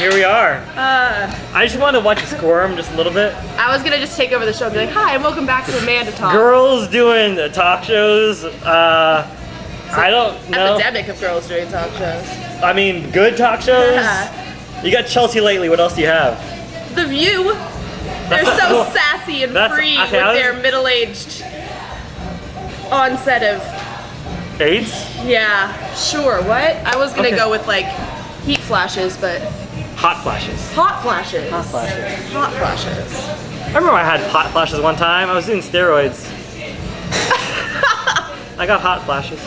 here we are. I just wanted to watch you squirm just a little bit. I was gonna just take over the show and be like, hi, and welcome back to Amanda Talk. Girls doing talk shows. I don't know. Epidemic of girls doing talk shows. I mean, good talk shows. You got Chelsea lately. What else do you have? The View. They're so sassy and free with their middle-aged onset of AIDS? Yeah, sure. What? I was gonna go with like heat flashes, but hot flashes. Hot flashes. Hot flashes. Hot flashes. I remember I had hot flashes one time. I was doing steroids. I got hot flashes.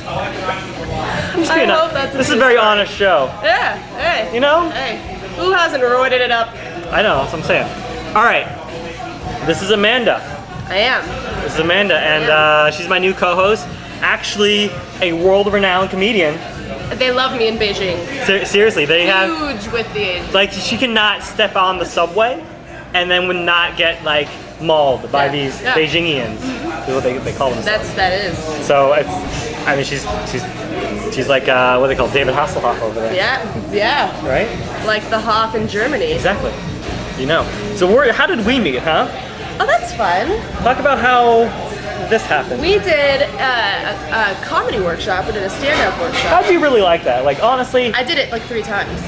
I hope that's this is a very honest show. Yeah. Hey. You know? Hey. Who hasn't roided it up? I know. That's what I'm saying. All right. This is Amanda. I am. This is Amanda, and she's my new co-host. Actually, a world-renowned comedian. They love me in Beijing. Seriously, they have huge with the like she cannot step on the subway, and then would not get like mauled by these Beijingians. Is what they call themselves. That is. So it's, I mean, she's like what they call David Hasselhoff over there. Yeah. Right. Like the Hoff in Germany. Exactly. You know. So how did we meet, huh? Oh, that's fun. Talk about how this happened. We did a comedy workshop. We did a stand-up workshop. How'd you really like that? Like, honestly? I did it like 3 times.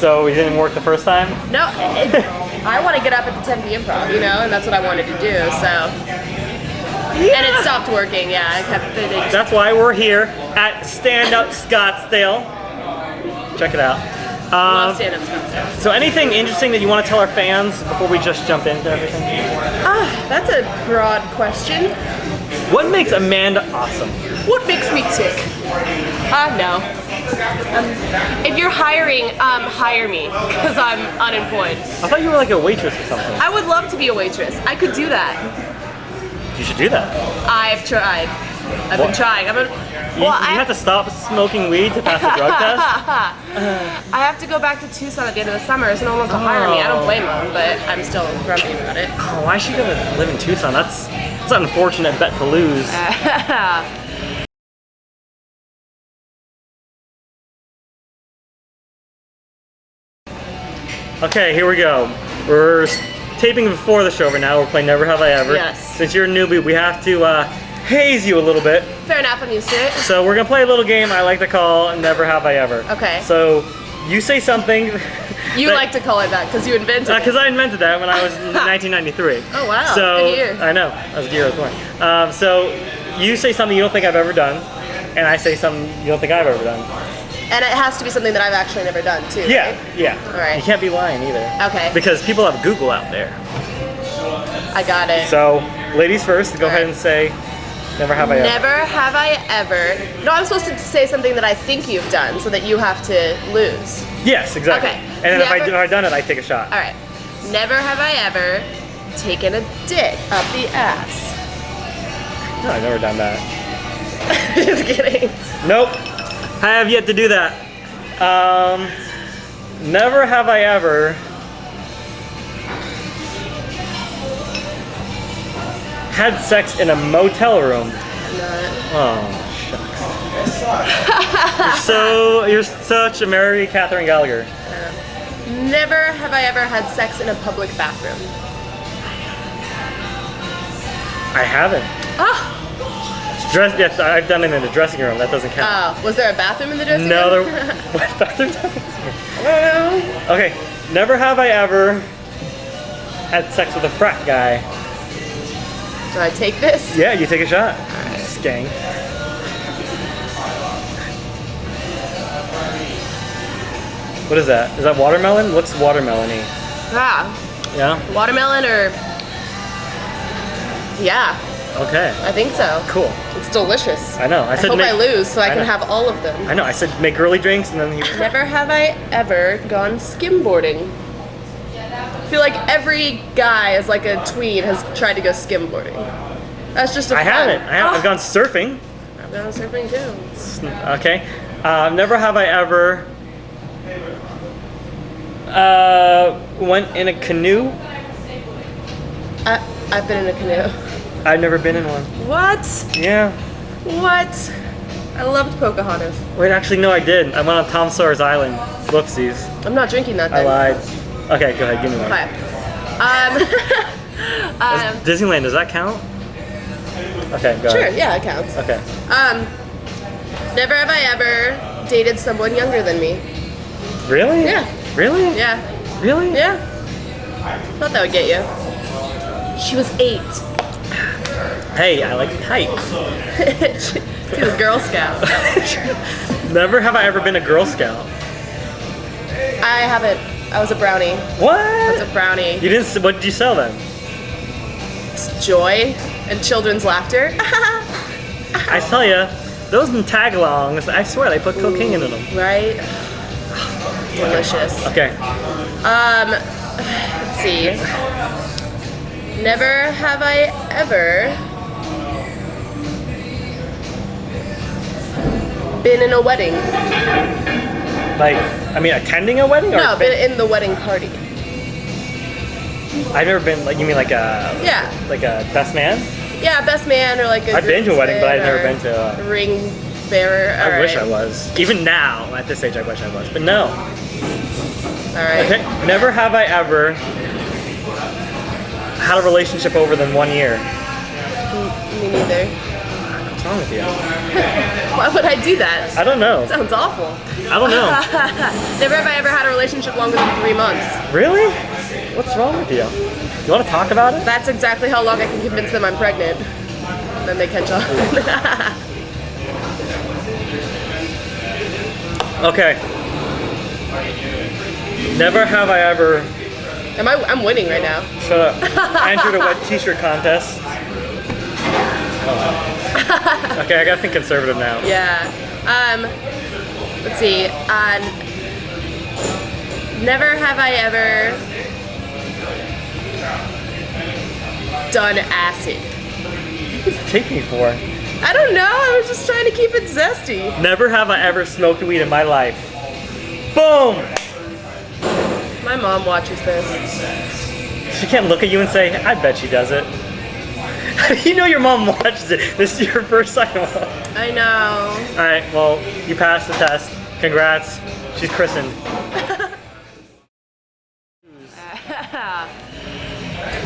So it didn't work the first time? No, I want to get up at the Tempe Improv, you know, and that's what I wanted to do, so. Yeah. And it stopped working, yeah. I kept That's why we're here at Standup Scottsdale. Check it out. Love stand-up Scottsdale. So anything interesting that you want to tell our fans before we just jump into everything? That's a broad question. What makes Amanda awesome? What makes me tick? No. If you're hiring, hire me, because I'm unemployed. I thought you were like a waitress or something. I would love to be a waitress. I could do that. You should do that. I've tried. I've been trying. You have to stop smoking weed to pass the drug test? I have to go back to Tucson at the end of the summer, so no one wants to hire me. I don't blame them, but I'm still grumpy about it. Oh, why should you go live in Tucson? That's an unfortunate bet to lose. Okay, here we go. We're taping before the show right now. We're playing Never Have I Ever. Yes. Since you're a newbie, we have to haze you a little bit. Fair enough, I'm used to it. So we're gonna play a little game I like to call Never Have I Ever. Okay. So you say something. You like to call it that because you invented it. Because I invented that when I was in 1993. Oh wow, so, good year. I know, that was the year I was born. So you say something you don't think I've ever done, and I say something you don't think I've ever done. And it has to be something that I've actually never done too, Yeah, right? yeah. All right. You can't be lying either. Okay. Because people have Google out there. I got it. So, ladies first, go ahead and say, never have I ever. Never have I ever. No, I'm supposed to say something that I think you've done so that you have to lose. Yes, exactly. Okay. And then if I've done it, I take a shot. All right. Never have I ever taken a dick up the ass. No, I've never done that. Just kidding. Nope. I have yet to do that. Never have I ever had sex in a motel room. Oh, shucks. You're such a Mary Catherine Gallagher. Never have I ever had sex in a public bathroom. I haven't. Oh. Yes, I've done it in the dressing room. That doesn't count. Oh, was there a bathroom in the dressing room? No, there. What bathroom? I don't know. Okay, never have I ever had sex with a frat guy. Do I take this? Yeah, you take a shot. Alright. Skank. What is that? Is that watermelon? Looks watermelon-y. Yeah. Yeah? Watermelon or... Yeah. Okay. I think so. Cool. It's delicious. I know. I hope I lose so I can have all of them. I know. I said make girly drinks and then you... Never have I ever gone skimboarding. I feel like every guy as like a tween has tried to go skimboarding. That's just a fun. I haven't. I've gone surfing. I've gone surfing too. Okay. Never have I ever went in a canoe. I've been in a canoe. I've never been in one. What? Yeah. What? I loved Pocahontas. Wait, actually, no, I did. I went on Tom Sawyer's Island. Whoopsies. I'm not drinking that I then. lied. Okay, go ahead. Give me one. Okay. Disneyland, does that count? Okay, go Sure, ahead. yeah, it counts. Okay. Never have I ever dated someone younger than me. Really? Yeah. Really? Yeah. Really? Yeah. Thought that would get you. She was 8. Hey, I like tight. She was a Girl Scout. Never have I ever been a Girl Scout. I haven't. I was a brownie. What? I was a brownie. You didn't. What did you sell then? Joy and children's laughter. I tell you, those tag-alongs, I swear they put cocaine in them. Right? Delicious. Okay. Let's see. Never have I ever been in a wedding. Like, I mean, attending a wedding? Or No, been in the wedding party. I've never been, like, you mean like a... Yeah. Like a best man? Yeah, best man or like a I've been to a wedding, but I've never groomsman been to a... or ring bearer. I wish I was. Even now, at this age, I wish I was. But no. Alright. Okay. Never have I ever had a relationship over than 1 year. Me neither. What's wrong with you? Why would I do that? I don't know. Sounds awful. I don't know. Never have I ever had a relationship longer than 3 months. Really? What's wrong with you? You want to talk about it? That's exactly how long I can convince them I'm pregnant. Then they catch on. Okay. Never have I ever... I'm winning right now. Shut up. Entered a wet t-shirt contest. Oh. Okay, I gotta think conservative now. Yeah. Let's see. Never have I ever done acid. What does it take me for? I don't know. I was just trying to keep it zesty. Never have I ever smoked weed in my life. Boom! My mom watches this. She can't look at you and say, I bet she does it. You know your mom watches it. This is your first time. I know. Alright, well, you passed the test. Congrats. She's christened.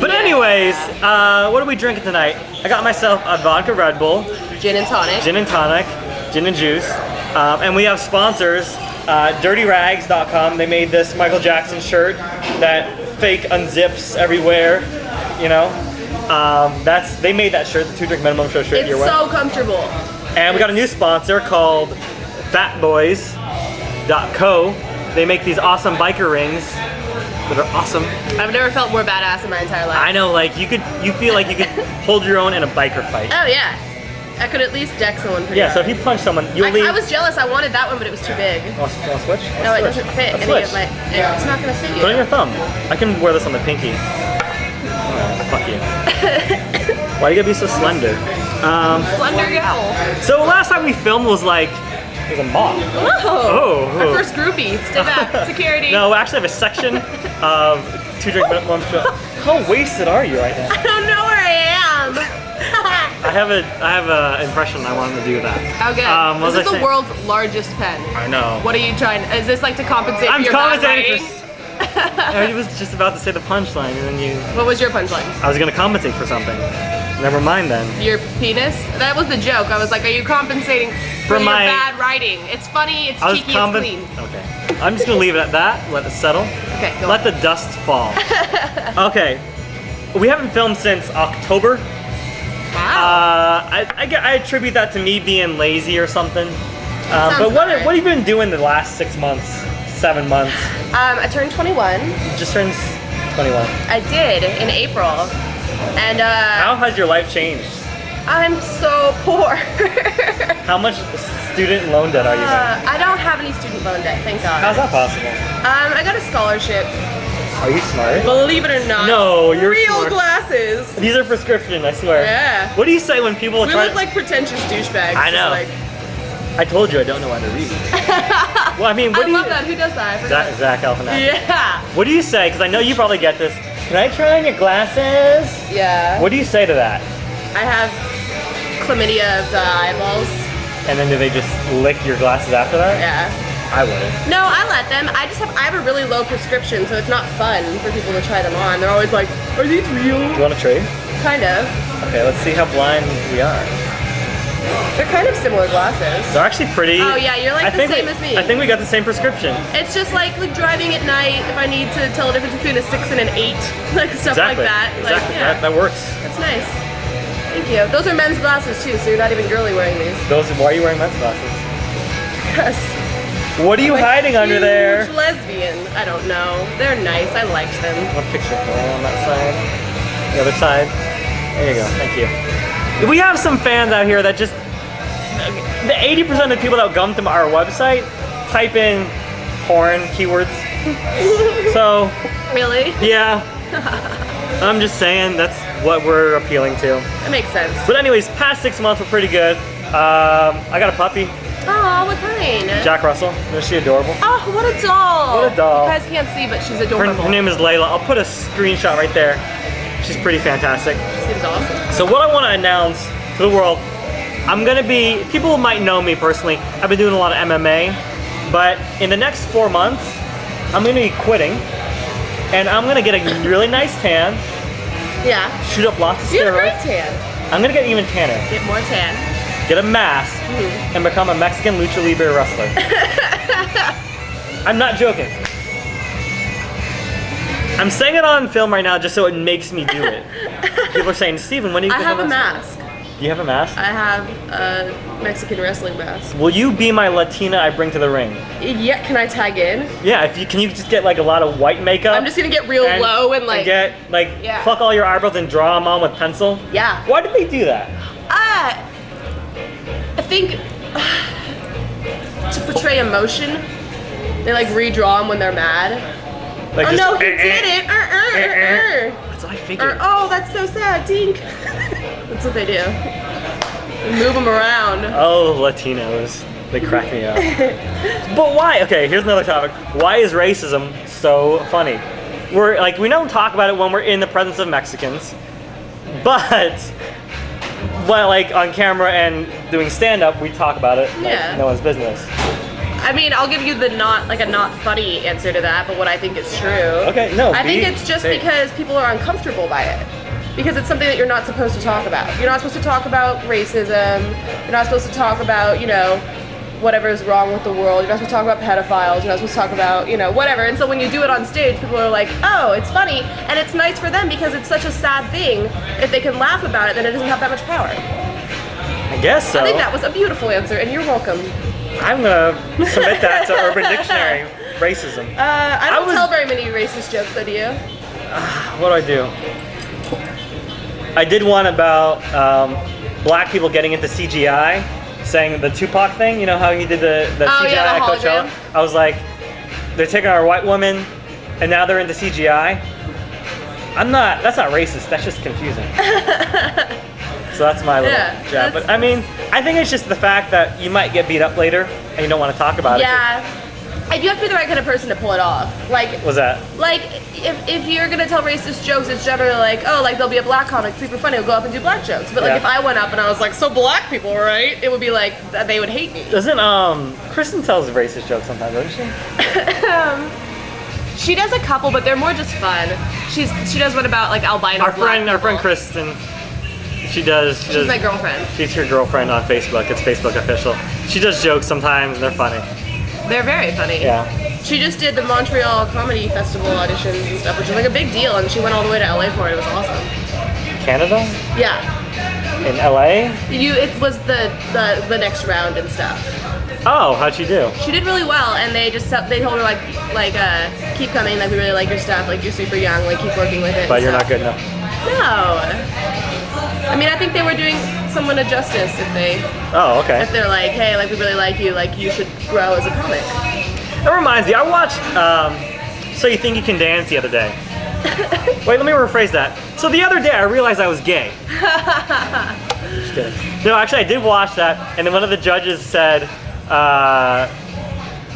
But anyways, what are we drinking tonight? I got myself a vodka Red Bull, Gin and tonic. gin and tonic, gin and juice, and we have sponsors. DirtyRags.com. They made this Michael Jackson shirt that fake unzips everywhere. You know, they made that shirt, the 2 Drink Minimum Show shirt. It's you're wearing. so comfortable. And we got a new sponsor called FatBoys.co. They make these awesome biker rings that are awesome. I've never felt more badass in my entire life. I know, like you feel like you could hold your own in a biker fight. Oh yeah. I could at least deck someone pretty Yeah, so if hard. you punch someone, you'll leave. I was jealous. I wanted that one, but it was too big. Want to switch? No, it doesn't fit any of my. It's not gonna fit you. Put it on your thumb. I can wear this on the pinky. Oh, fuck you. Why do you gotta be so slender? Slender gal. So last time we filmed was like, it was a moth. Oh. Oh. Our first groupie. Stay back. Security. No, we actually have a section of 2 Drink Minimum Show. How wasted are you right now? I don't know where I am. I have a impression I wanted to do that. Okay. What was This is I the saying? world's largest pen. I know. What are you trying? Is this like to compensate I'm for your bad compensating writing? I was just about to say the punchline, and then you. What was your punchline? I was gonna compensate for something. Never mind then. Your penis? That was the joke. I was like, are you compensating for your my bad writing? It's funny, it's cheeky, it's clean. Okay. I'm just gonna leave it at that. Let it settle. Okay, go Let on. the dust fall. Okay. We haven't filmed since October. Wow. I attribute that to me being lazy or something. Sounds But what about right. have you been doing the last 6 months, 7 months? I turned 21. Just turned 21. I did in April. And How has your life changed? I'm so poor. How much student loan debt are you in? I don't have any student loan debt, thank God. How's that possible? I got a scholarship. Are you smart? Believe it or not. No, you're real smart. glasses. These are prescription, I swear. Yeah. What do you say when people We try? look like pretentious douchebags. I know. Just I told you I don't know how to read. Well, I mean, what I do you? love that. Who does that? I forgot. Zach Galifianakis. Yeah. What do you say? Because I know you probably get this. Can I try on your glasses? Yeah. What do you say to that? I have chlamydia of the eyeballs. And then do they just lick your glasses after that? Yeah. I wouldn't. No, I let them. I have a really low prescription, so it's not fun for people to try them on. They're always like, are these real? Do you want to trade? Kind of. Okay, let's see how blind we are. They're kind of similar glasses. They're actually pretty. Oh yeah, you're like the same as me. I think we got the same prescription. It's just like driving at night if I need to tell the difference between a 6 and an 8, like stuff like that. Exactly. Like, yeah. That works. That's nice. Thank you. Those are men's glasses too, so you're not even girly wearing these. Why are you wearing men's glasses? Because what are you hiding under there? Lesbian. I don't know. They're nice. I liked them. What picture? On that side. The other side. There you go. Thank you. We have some fans out here that just. The 80% of the people that come to our website type in porn keywords. So. Really? Yeah. I'm just saying that's what we're appealing to. That makes sense. But anyways, past 6 months were pretty good. I got a puppy. Oh, what kind? Jack Russell. Is she adorable? Oh, what a doll. What a doll. You guys can't see, but she's adorable. Her name is Layla. I'll put a screenshot right there. She's pretty fantastic. Seems awesome. So what I want to announce to the world, people might know me personally. I've been doing a lot of MMA, but in the next 4 months, I'm going to be quitting, and I'm going to get a really nice tan. Yeah. Shoot up lots of steroids. You have a great tan. I'm going to get even tanner. Get more tan. Get a mask, and become a Mexican Luche Libre wrestler. I'm not joking. I'm saying it on film right now just so it makes me do it. People are saying, Steven, when do you I get have a a mask? mask. Do you have a mask? I have a Mexican wrestling mask. Will you be my Latina I bring to the ring? Yeah, can I tag in? Yeah, can you just get like a lot of white makeup? I'm just gonna get real low and like... get like, pluck all your eyebrows and draw them on with pencil? Yeah. Why did they do that? I think to portray emotion, they like redraw them when they're mad. Like oh just, no, he did it! That's what I figured. Oh, that's so sad, Dink. That's what they do. They move them around. Oh, Latinos. They crack me up. But why? Okay, here's another topic. Why is racism so funny? We don't talk about it when we're in the presence of Mexicans, but like on camera and doing stand-up, we talk about it like no one's business. I mean, I'll give you a not funny answer to that, but what I think is true. Okay, no. I think it's just because people are uncomfortable by it. Because it's something that you're not supposed to talk about. You're not supposed to talk about racism. You're not supposed to talk about, whatever is wrong with the world. You're not supposed to talk about pedophiles. You're not supposed to talk about, whatever. And so when you do it on stage, people are like, oh, it's funny. And it's nice for them because it's such a sad thing. If they can laugh about it, then it doesn't have that much power. I guess so. I think that was a beautiful answer, and you're welcome. I'm gonna submit that to Urban Dictionary. Racism. I don't tell very many racist jokes, though, do you? What do I do? I did one about black people getting into CGI, saying the Tupac thing. You know how he did the CGI at Coachella? I was like, they're taking our white woman, and now they're into CGI. That's not racist, that's just confusing. So that's my little jab. But I mean, I think it's just the fact that you might get beat up later, and you don't want to talk about it. Yeah. And you have to be the right kind of person to pull it off. What's that? Like, if you're gonna tell racist jokes, it's generally like, oh, like there'll be a black comic, super funny, he'll go up and do black jokes. But like, if I went up and I was like, so black people, right? It would be like, they would hate me. Doesn't, Kristen tells racist jokes sometimes, doesn't she? She does a couple, but they're more just fun. She does one about like albino Our friend Kristen. She's my girlfriend. She's your girlfriend on Facebook. It's Facebook official. She does jokes sometimes, and they're funny. They're very funny. Yeah. She just did the Montreal Comedy Festival auditions and stuff, which was like a big deal, and she went all the way to LA for it. It was awesome. Canada? Yeah. In LA? It was the next round and stuff. Oh, how'd she do? She did really well, and they told her like keep coming, like we really like your stuff, like you're super young, like keep working with it. But you're not good enough. No. I mean, I think they were doing someone a justice if they. Oh, okay. If they're like, hey, like we really like you should grow as a comic. That reminds me, I watched So You Think You Can Dance the other day. Wait, let me rephrase that. So the other day I realized I was gay. Just kidding. No, actually I did watch that, and then one of the judges said,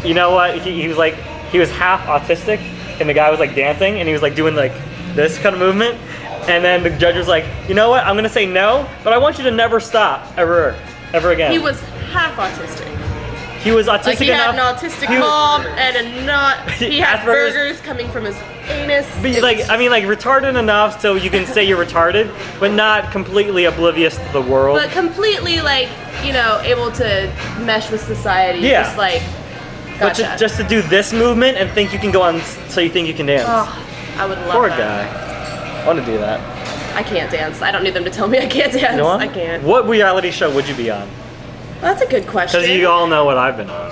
you know what, he was like, he was half autistic, and the guy was like dancing, and he was like doing like this kind of movement, and then the judge was like, you know what, I'm gonna say no, but I want you to never stop, ever again. He was half autistic. He was autistic Like he enough. had an autistic mom and he had Asperger's. burgers coming from his anus. But like, I mean, like retarded enough so you can say you're retarded, but not completely oblivious to the world. But completely like, you know, able to mesh with society. Yeah. Just like, But gotcha. just to do this movement and think you can go on, so you think you can dance. Oh, I would love Poor that. guy. I want to do that. I can't dance. I don't need them to tell me I can't dance. You know what? I can't. What reality show would you be on? Well, that's a good question. Because you all know what I've been on.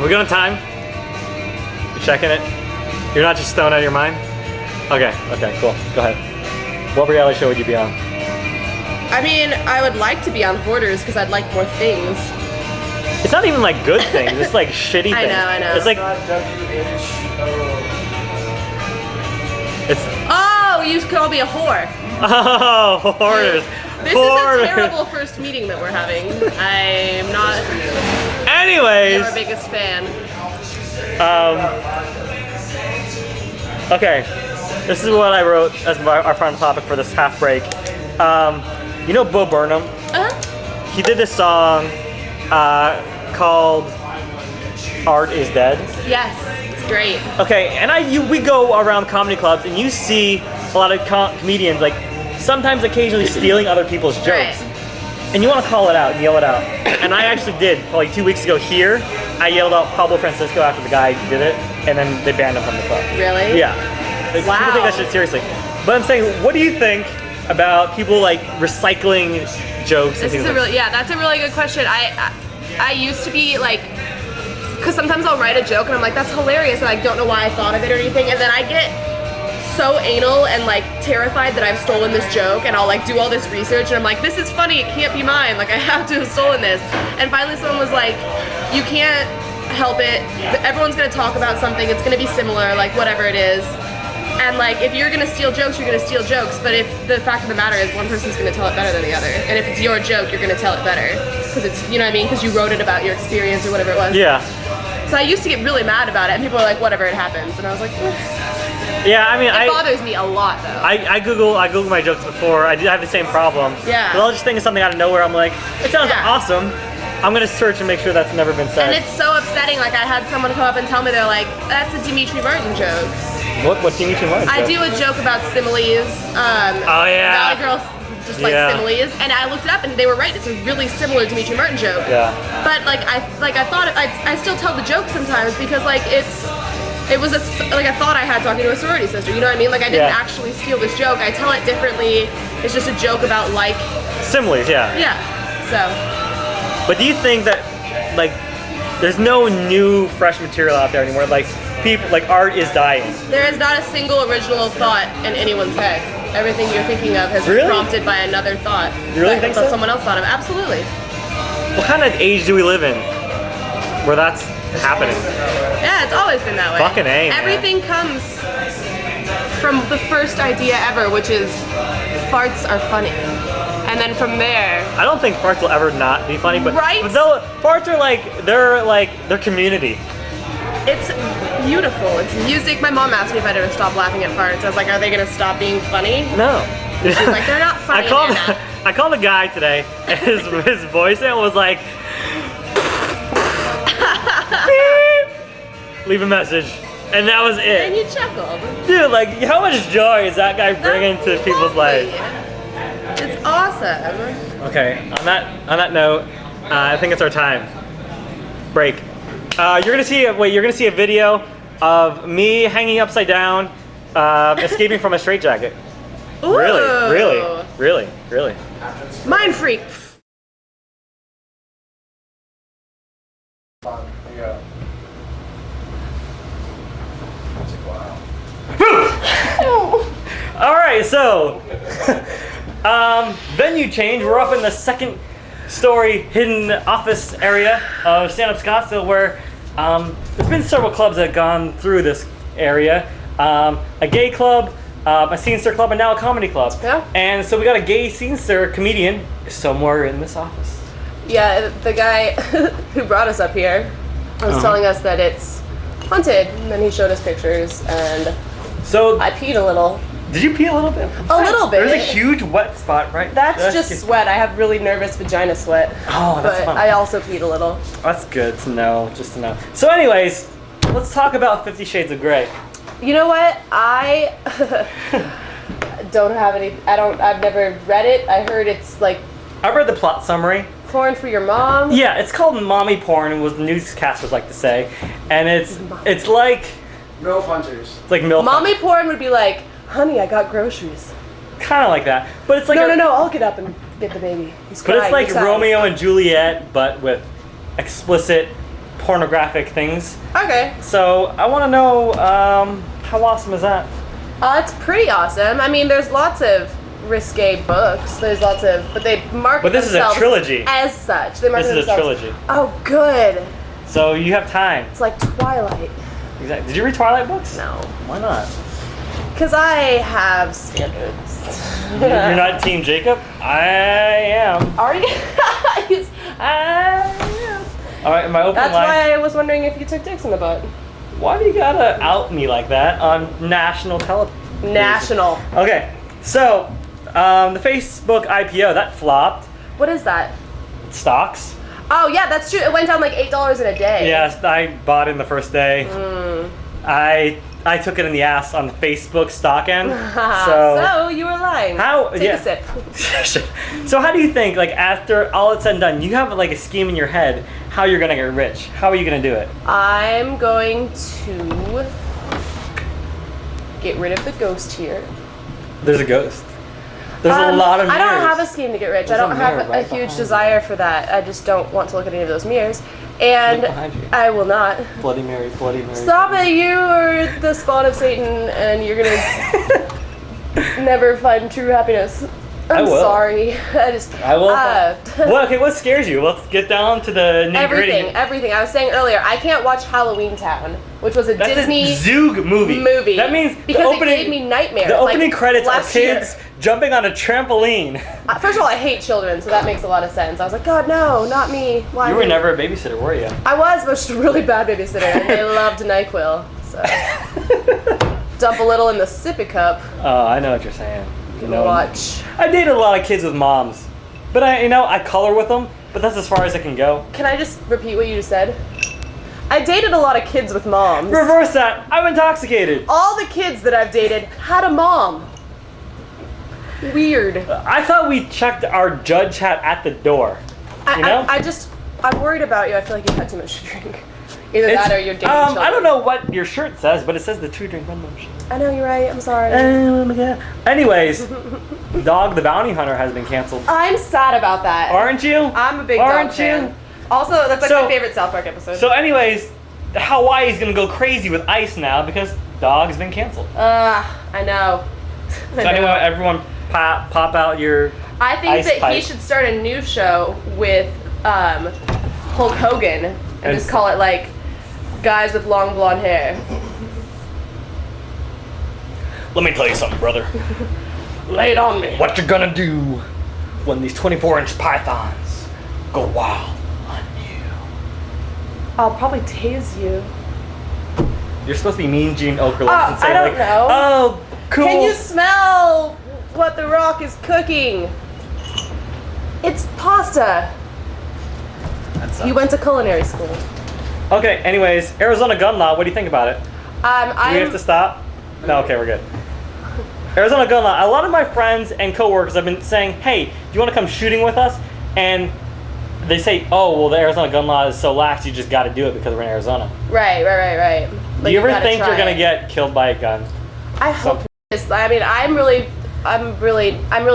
We're good on time? You checking it? You're not just stoned out of your mind? Okay, cool. Go ahead. What reality show would you be on? I mean, I would like to be on Hoarders because I'd like more things. It's not even like good things, it's like shitty things. I know. It's like, it's, Oh, you could all be a whore. oh, Hoarders. This is a terrible first meeting that we're having. I'm not Anyways, our biggest fan. okay, this is what I wrote as our final topic for this half break. You know Bo Burnham? Uh-huh. He did this song called Art is Dead. Yes, it's great. Okay, and we go around comedy clubs and you see a lot of comedians like sometimes occasionally stealing other people's jokes. Right. And you want to call it out and yell it out. And I actually did, probably 2 weeks ago here, I yelled out Pablo Francisco after the guy did it, and then they banned him from the club. Really? Yeah. Like, Wow. People take that shit seriously. But I'm saying, what do you think about people like recycling jokes and This things is like that's a really good question. I used to be like, because sometimes I'll write a joke and I'm like, that's hilarious, and I don't know why I thought of it or anything, and then I get so anal and like terrified that I've stolen this joke, and I'll like do all this research and I'm like, this is funny, it can't be mine, like I have to have stolen this. And finally someone was like, you can't help it, everyone's gonna talk about something, it's gonna be similar, like whatever it is. And like, if you're gonna steal jokes, you're gonna steal jokes, but if the fact of the matter is one person's gonna tell it better than the other, and if it's your joke, you're gonna tell it better, because it's, you know what I mean, because you wrote it about your experience or whatever it was. Yeah. So I used to get really mad about it, and people were like, whatever, it happens, and I was like, Yeah, I mean, it bothers me a lot though. I Google my jokes before. I did have the same problem. Yeah. But I'll just think of something out of nowhere. I'm like, it sounds Yeah. awesome. I'm gonna search and make sure that's never been said. And it's so upsetting, like I had someone come up and tell me, they're like, that's a Dimitri Martin joke. What Dimitri Martin? I do a joke about similes, Oh yeah. Valley Girls just like Yeah. similes, and I looked it up and they were right, it's a really similar Dimitri Martin joke. Yeah. But like I thought, I still tell the joke sometimes because like it was like a thought I had talking to a sorority sister, you know what I mean? Like I didn't Yeah. actually steal this joke, I tell it differently, it's just a joke about like, Similes, yeah. yeah, so. But do you think that like there's no new fresh material out there anymore? Like people like art is dying. There is not a single original thought in anyone's head. Everything you're thinking of has Really? been prompted by another thought. You really think so? Someone else thought of. Absolutely. What kind of age do we live in where that's happening? Yeah, it's always been that way. Fucking A, man. Everything comes from the first idea ever, which is farts are funny. And then from there, I don't think farts will ever not be funny, but Right? but though farts are they're community. it's beautiful. It's music. My mom asked me if I'd ever stop laughing at farts. I was like, are they gonna stop being funny? No. She's like, they're not funny. Nana." I called the guy today, and his voice was like, beep, leave a message, and that was And it. you chuckled. Dude, like, how much joy is that guy bringing to That's people's lovely. lives? It's awesome. Okay, on that note, I think it's our time. Break. You're gonna see a video of me hanging upside down, escaping from a straitjacket. Ooh. Really. Mind freak. All right, so venue change. We're up in the second story hidden office area of Standup Scottsdale, where there's been several clubs that have gone through this area. A gay club, a scenester club, and now a comedy club. Yeah. And so we got a gay scenester comedian somewhere in this office. Yeah, the guy who brought us up here was telling us that it's haunted, and then he showed us pictures, and So I peed a little. Did you pee a little bit? A little bit. There's a huge wet spot, right? That's just sweat. I have really nervous vagina sweat. Oh, that's but fun. I also peed a little. That's good to know, just to know. So anyways, let's talk about 50 Shades of Grey. You know what? I don't have any. I've never read it. I heard it's like I read the plot summary. porn for your mom. Yeah, it's called mommy porn, was the newscasters like to say, and it's like MILF hunters. it's like milk. Mommy porn would be like, honey, I got groceries. Kind of like that, but it's like No, I'll get up and get the baby. He's But crying. it's like He's crying. Romeo and Juliet, but with explicit pornographic things. Okay. So I want to know how awesome is that? It's pretty awesome. I mean, there's lots of risque books. There's lots of, but they market But this is a themselves trilogy. as such. They market This is a themselves. trilogy. Oh, good. So you have time. It's like Twilight. Exactly. Did you read Twilight books? No. Why not? Because I have standards. You're not Team Jacob? I am. Are you? Yes, I am. All right, my open That's line. why I was wondering if you took dicks in the butt. Why do you gotta out me like that on national television? National. Okay, so the Facebook IPO that flopped. What is that? Stocks. Oh yeah, that's true. It went down like $8 in a day. Yes, I bought it in the first day. I took it in the ass on the Facebook stock end. So you were lying. How? Take yeah. a sip. So how do you think, like after all it's said and done, you have like a scheme in your head how you're gonna get rich? How are you gonna do it? I'm going to get rid of the ghost here. There's a ghost. There's a lot of mirrors. I don't have a scheme to get rich. There's I a don't have mirror a right huge behind desire for that. I just don't want to look at any of those mirrors. And Look behind you. I will not. Bloody Mary, Bloody Mary. Stop it! You are the spawn of Satan, and you're gonna never find true happiness. I'm will. sorry. I will. Well, okay, what scares you? Let's get down to the nitty-gritty. Everything. I was saying earlier, I can't watch Halloween Town, which was a That's Disney a Zoog movie. That means because the opening, it gave me nightmares. The opening like, credits are last year. kids jumping on a trampoline. First of all, I hate children, so that makes a lot of sense. I was like, God, no, not me. Why? You were me? never a babysitter, were you? I was, but just a really bad babysitter, and they loved NyQuil. So dump a little in the sippy cup. Oh, I know what you're saying. You know, Watch. I dated a lot of kids with moms, but I color with them, but that's as far as I can go. Can I just repeat what you just said? I dated a lot of kids with moms. Reverse that. I'm intoxicated. All the kids that I've dated had a mom. Weird. I thought we checked our judge hat at the door. You know? I'm worried about you. I feel like you've had too much to drink. Either that or you're dating children. I don't know what your shirt says, but it says the 2 drink membership. I know, you're right. I'm sorry. Oh my god. Anyways, Dog the Bounty Hunter has been canceled. I'm sad about that. Aren't you? I'm a big dog fan. Also, that's like my favorite South Park episode. So anyways, Hawaii's gonna go crazy with ice now because Dog's been canceled. I know. So everyone pop out your I think ice that pipe. he should start a new show with Hulk Hogan and just call it like Guys with Long Blonde Hair. Let me tell you something, brother. Lay it on me. What you're gonna do when these 24-inch pythons go wild on you? I'll probably tase you. You're supposed to be Mean Gene Okerlund and say I don't like, know. oh, cool. Can you smell what The Rock is cooking? It's pasta. That sucks. You went to culinary school. Okay, anyways, Arizona gun law, what do you think about it? Do we have to stop? No, okay, we're good. Arizona gun law. A lot of my friends and coworkers have been saying, hey, do you want to come shooting with us? And they say, oh, well, the Arizona gun law is so lax, you just got to do it because we're in Arizona. Right. Do you ever think you're going to get killed by a gun? I hope this. I mean, I'm really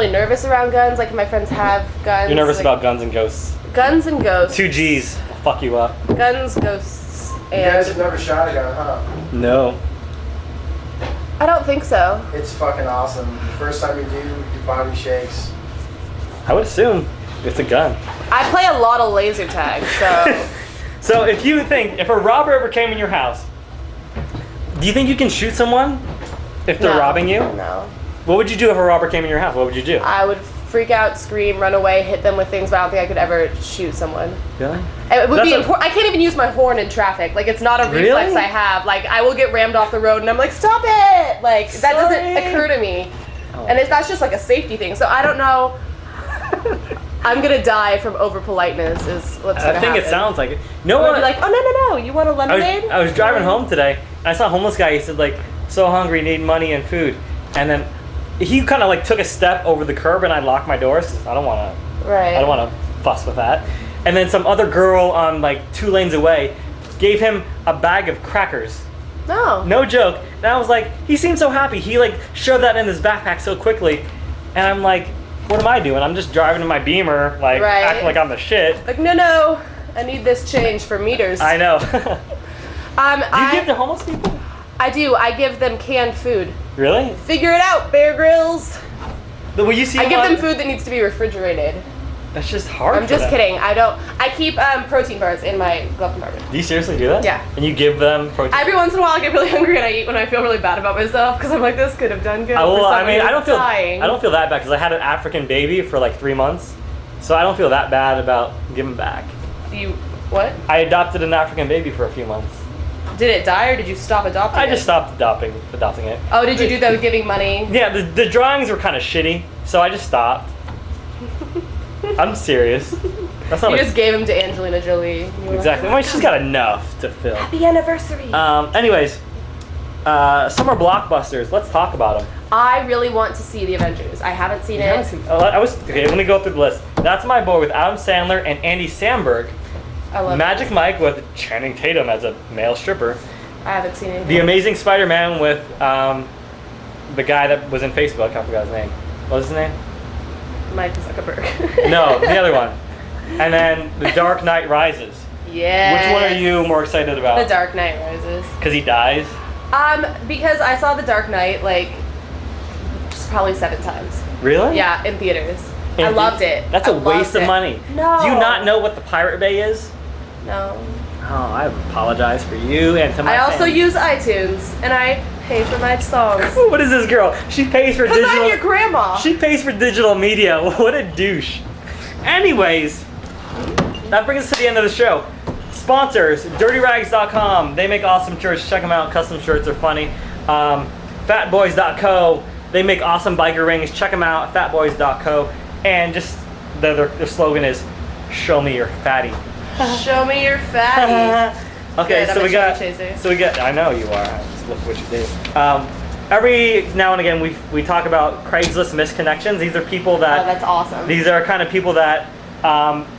nervous around guns. Like, my friends have guns. You're nervous like, about guns and ghosts. Guns and ghosts. 2 G's will fuck you up. Guns, ghosts, You guys have and never shot a gun, huh? No. I don't think so. It's fucking awesome. The first time you do, your body shakes. I would assume it's a gun. I play a lot of laser tag, so So if a robber ever came in your house, do you think you can shoot someone if they're No. robbing you? No. What would you do if a robber came in your house? What would you do? I would freak out, scream, run away, hit them with things, but I don't think I could ever shoot someone. Really? It would That's be a- important. I can't even use my horn in traffic. Like, it's not a reflex Really? I have. Like, I will get rammed off the road and I'm like, stop it! Like, that doesn't Sorry. occur to me. Oh. And that's just like a safety thing. So I don't know. I'm gonna die from over politeness is what's gonna I think happen. it sounds like it. No Or one. be like, oh no, you want a lemonade? I was driving home today, and I saw a homeless guy. He said, like, so hungry, need money and food. And then he kind of like took a step over the curb, and I locked my doors. I don't want to. Right. I don't want to fuss with that. And then some other girl on like 2 lanes away gave him a bag of crackers. No. No joke. And I was like, he seemed so happy. He like shoved that in his backpack so quickly, and I'm like, what am I doing? I'm just driving in my Beamer, like Right. acting like I'm the shit. Like, no, I need this change for meters. I know. Do you give to I homeless people? do. I give them canned food. Really? Figure it out, Bear Grylls. Will you see I give one- them food that needs to be refrigerated. That's just hard. I'm for just them. kidding. I don't. I keep protein bars in my glove compartment. Do you seriously do that? Yeah. And you give them protein? Every once in a while, I get really hungry and I eat when I feel really bad about myself because I'm like, this could have done good. for Well, I someone mean, who's I don't feel dying. I don't feel that bad because I had an African baby for like 3 months, so I don't feel that bad about giving back. Do you what? I adopted an African baby for a few months. Did it die or did you stop adopting I it? just stopped adopting it. Oh, did you do the giving money? Yeah, the drawings were kind of shitty, so I just stopped. I'm serious. That's not You like, just gave them to Angelina Jolie. You were like, exactly. Well, she's got enough to fill. Happy anniversary. Anyways, summer blockbusters. Let's talk about them. I really want to see the Avengers. I haven't seen it. Okay, let me go through the list. That's My Boy with Adam Sandler and Andy Samberg. I love Magic it. Mike with Channing Tatum as a male stripper. I haven't seen it. The Amazing Spider-Man with the guy that was in Facebook. I forgot his name. What was his name? Mike Zuckerberg. No, the other one. And then The Dark Knight Rises. Yeah. Which one are you more excited The about? Dark Knight Rises. Because he dies? Because I saw The Dark Knight like probably 7 times. Really? Yeah, in theaters. I And loved it. That's I a waste loved of it. money. No. Do you not know what the Pirate Bay is? No. Oh, I apologize for you and to my I also fans. use iTunes and I pay for my songs. What is this girl? She pays for Because digital. I'm your grandma. She pays for digital media. What a douche. Anyways, that brings us to the end of the show. Sponsors, dirtyrags.com. They make awesome shirts. Check them out. Custom shirts are funny. Fatboys.co. They make awesome biker rings. Check them out. Fatboys.co. And just their slogan is, show me your fatty. Show me your fatty. Okay, Good, so I'm we a got. chubby chaser. So we got. I know you are. Just look what you did. Every now and again, we talk about Craigslist misconnections. These are people that. Oh, that's awesome. These are kind of people that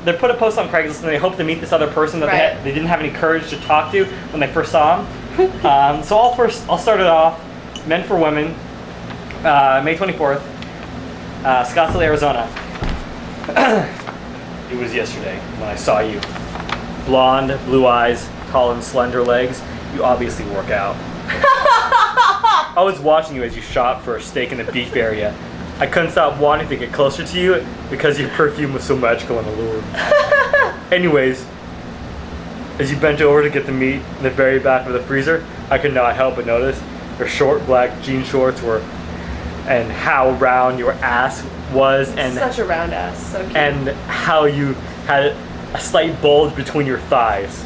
they put a post on Craigslist and they hope to meet this other person that Right. they didn't have any courage to talk to when they first saw him. So I'll start it off. Men for Women, May 24th, Scottsdale, Arizona. It was yesterday when I saw you. Blonde, blue eyes, tall and slender legs. You obviously work out. I was watching you as you shop for a steak in the beef area. I couldn't stop wanting to get closer to you because your perfume was so magical and alluring. Anyways, as you bent over to get the meat in the very back of the freezer, I could not help but notice your short black jean shorts were, and how round your ass was, and Such a round ass. So cute. and how you had a slight bulge between your thighs.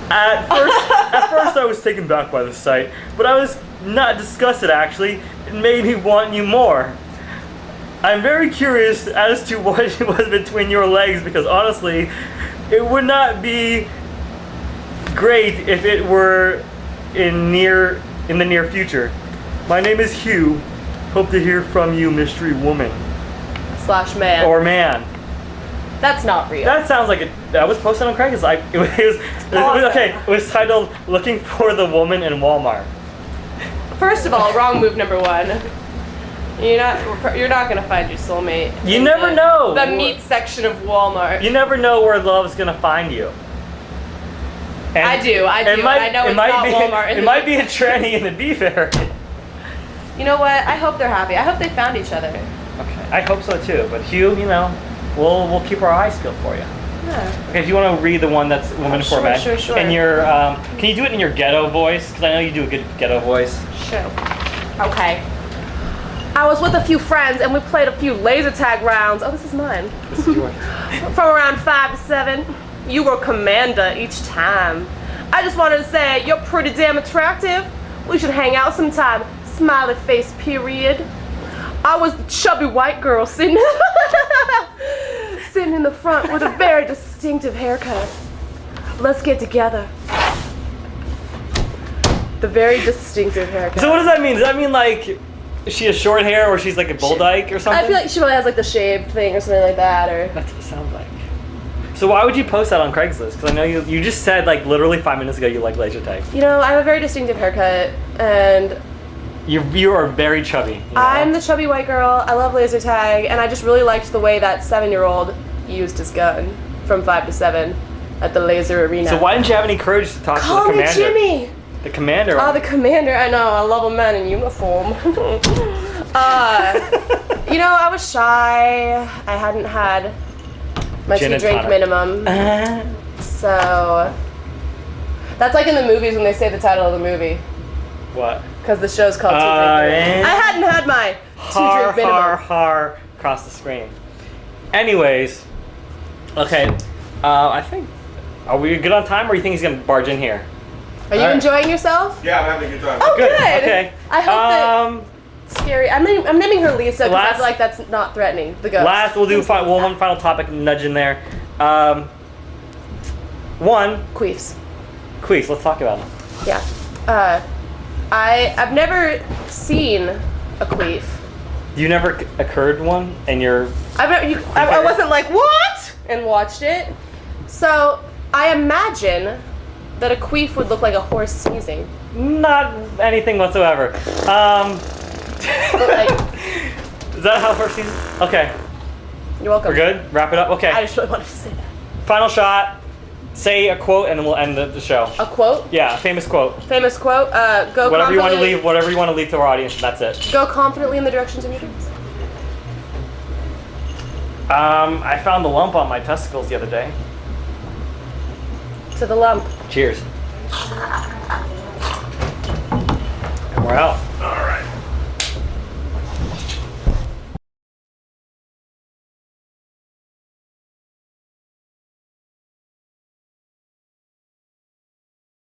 At first I was taken back by the sight, but I was not disgusted actually. It made me want you more. I'm very curious as to what it was between your legs because honestly, it would not be great if it were in the near future. My name is Hugh. Hope to hear from you, mystery woman. Slash man. Or man. That's not real. That sounds like that was posted on Craigslist. Awesome. Okay. It was titled "Looking for the Woman in Walmart." First of all, wrong move number 1. You're not gonna find your soulmate. You in never know. The meat section of Walmart. You never know where love's gonna find you. And I do. I know it's not Walmart. It might be a tranny in the beef area. You know what? I hope they're happy. I hope they found each other. Okay, I hope so too. But Hugh, we'll keep our eyes peeled for you. Yeah. Okay, if you want to read the one that's women for men, Sure. and can you do it in your ghetto voice? Because I know you do a good ghetto voice. Sure. Okay. I was with a few friends and we played a few laser tag rounds. Oh, this is mine. This is yours. From around 5 to 7. You were commander each time. I just wanted to say, you're pretty damn attractive. We should hang out sometime. Smiley face, period. I was the chubby white girl sitting sitting in the front with a very distinctive haircut. Let's get together. The very distinctive haircut. So what does that mean? Does that mean like she has short hair or she's like a bull dyke or something? I feel like she probably has like the shaved thing or something like that, or. That's what it sounds like. So why would you post that on Craigslist? Because I know you just said like literally 5 minutes ago you like laser tag. You know, I have a very distinctive haircut, and You are very chubby. You know? I'm the chubby white girl. I love laser tag, and I just really liked the way that 7-year-old used his gun from 5 to 7 at the laser arena. So why didn't you have any courage to talk Call to the me commander? Jimmy. The commander. Oh, the commander. I know. I love a man in uniform. You know, I was shy. I hadn't had my Gin and 2-drink tonic. minimum. So that's like in the movies when they say the title of the movie. What? Because the show's called 2-drink minimum. I hadn't had my 2-drink minimum. Har across the screen. Anyways, okay. I think. Are we good on time, or you think he's gonna barge in here? Are you enjoying yourself? Yeah, I'm having a good time. Oh, good. Okay. I hope that scary. I'm naming her Lisa because I Last- feel like that's not threatening. The ghost. Last, we'll do one final topic, nudge in there. One, Queefs. queefs. Let's talk about them. Yeah. I've never seen a queef. You never occurred one, and you're. I wasn't like, what? And watched it. So I imagine that a queef would look like a horse sneezing. Not anything whatsoever. But like, Is that how horse season? Okay, you're welcome. we're good. Wrap it up. Okay. I just really wanted to say that. Final shot. Say a quote, and then we'll end the show. A quote? Yeah, a famous quote. Famous quote. Go Whatever you want to confidently. leave. Whatever you want to leave to our audience. That's it. Go confidently in the directions of your dreams. I found a lump on my testicles the other day. To the lump. Cheers. And we're out.